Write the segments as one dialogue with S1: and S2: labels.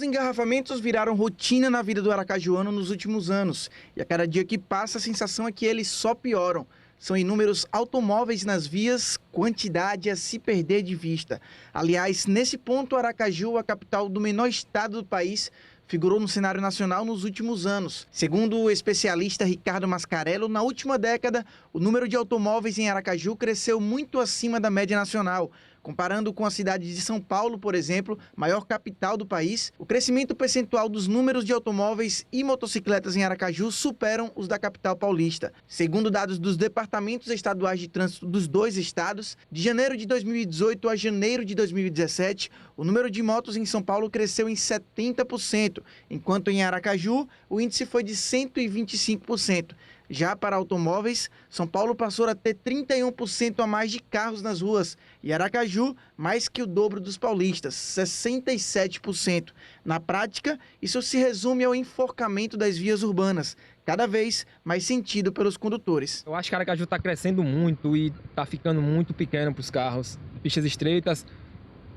S1: Os engarrafamentos viraram rotina na vida do aracajuano nos últimos anos. E a cada dia que passa, a sensação é que eles só pioram. São inúmeros automóveis nas vias, quantidade a se perder de vista. Aliás, nesse ponto, Aracaju, a capital do menor estado do país, figurou no cenário nacional nos últimos anos. Segundo o especialista Ricardo Mascarello, na última década, o número de automóveis em Aracaju cresceu muito acima da média nacional. Comparando com a cidade de São Paulo, por exemplo, maior capital do país, o crescimento percentual dos números de automóveis e motocicletas em Aracaju superam os da capital paulista. Segundo dados dos departamentos estaduais de trânsito dos dois estados, de janeiro de 2018 a janeiro de 2017, o número de motos em São Paulo cresceu em 70%, enquanto em Aracaju o índice foi de 125%. Já para automóveis, São Paulo passou a ter 31% a mais de carros nas ruas e Aracaju mais que o dobro dos paulistas, 67%. Na prática, isso se resume ao enforcamento das vias urbanas, cada vez mais sentido pelos condutores.
S2: Eu acho que Aracaju está crescendo muito e está ficando muito pequeno para os carros. Pistas estreitas,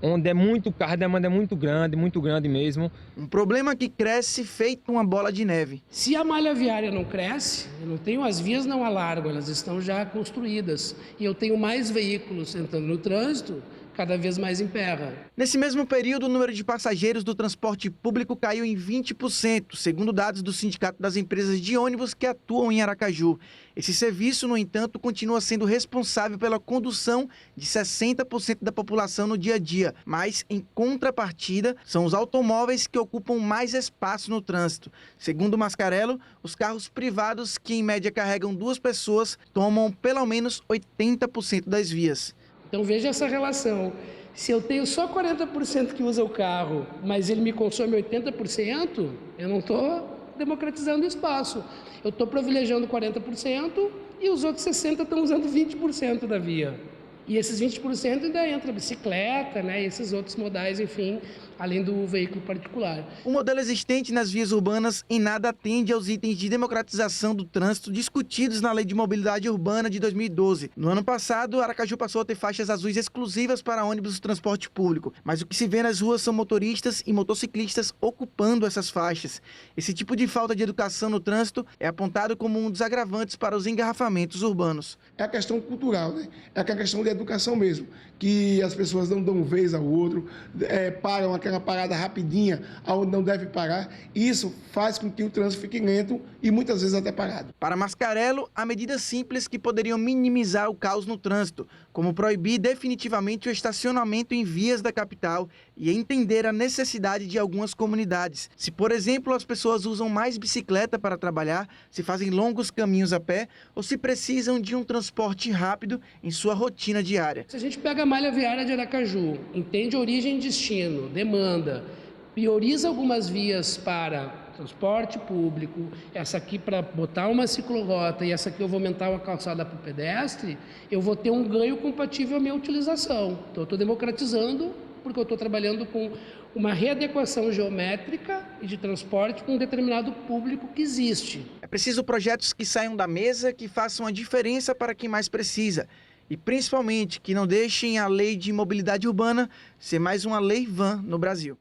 S2: onde é muito carro, a demanda é muito grande mesmo.
S1: Um problema que cresce feito uma bola de neve.
S3: Se a malha viária não cresce, as vias não alargam, elas estão já construídas. E eu tenho mais veículos entrando no trânsito, cada vez mais emperra.
S1: Nesse mesmo período, o número de passageiros do transporte público caiu em 20%, segundo dados do Sindicato das Empresas de Ônibus que atuam em Aracaju. Esse serviço, no entanto, continua sendo responsável pela condução de 60% da população no dia a dia, mas, em contrapartida, são os automóveis que ocupam mais espaço no trânsito. Segundo Mascarello, os carros privados, que em média carregam 2 pessoas, tomam pelo menos 80% das vias.
S3: Então veja essa relação. Se eu tenho só 40% que usa o carro, mas ele me consome 80%, eu não estou democratizando o espaço. Eu estou privilegiando 40% e os outros 60% estão usando 20% da via. E esses 20% ainda entra a bicicleta, né, e esses outros modais, enfim, além do veículo particular.
S1: O modelo existente nas vias urbanas em nada atende aos itens de democratização do trânsito discutidos na Lei de Mobilidade Urbana de 2012. No ano passado, Aracaju passou a ter faixas azuis exclusivas para ônibus do transporte público, mas o que se vê nas ruas são motoristas e motociclistas ocupando essas faixas. Esse tipo de falta de educação no trânsito é apontado como um dos agravantes para os engarrafamentos urbanos.
S4: É a questão cultural, né? É a questão de educação mesmo, que as pessoas não dão vez ao outro, param aquela parada rapidinha onde não deve parar. Isso faz com que o trânsito fique lento e muitas vezes até parado.
S1: Para Mascarello, há medidas simples que poderiam minimizar o caos no trânsito, como proibir definitivamente o estacionamento em vias da capital e entender a necessidade de algumas comunidades. Se, por exemplo, as pessoas usam mais bicicleta para trabalhar, se fazem longos caminhos a pé ou se precisam de um transporte rápido em sua rotina diária.
S3: Se a gente pega a malha viária de Aracaju, entende origem e destino, demanda, prioriza algumas vias para transporte público, essa aqui para botar uma ciclorrota e essa aqui eu vou aumentar uma calçada para o pedestre, eu vou ter um ganho compatível à minha utilização. Então eu estou democratizando porque eu estou trabalhando com uma readequação geométrica e de transporte com um determinado público que existe.
S1: É preciso projetos que saiam da mesa, que façam a diferença para quem mais precisa. E principalmente que não deixem a lei de mobilidade urbana ser mais uma lei vã no Brasil.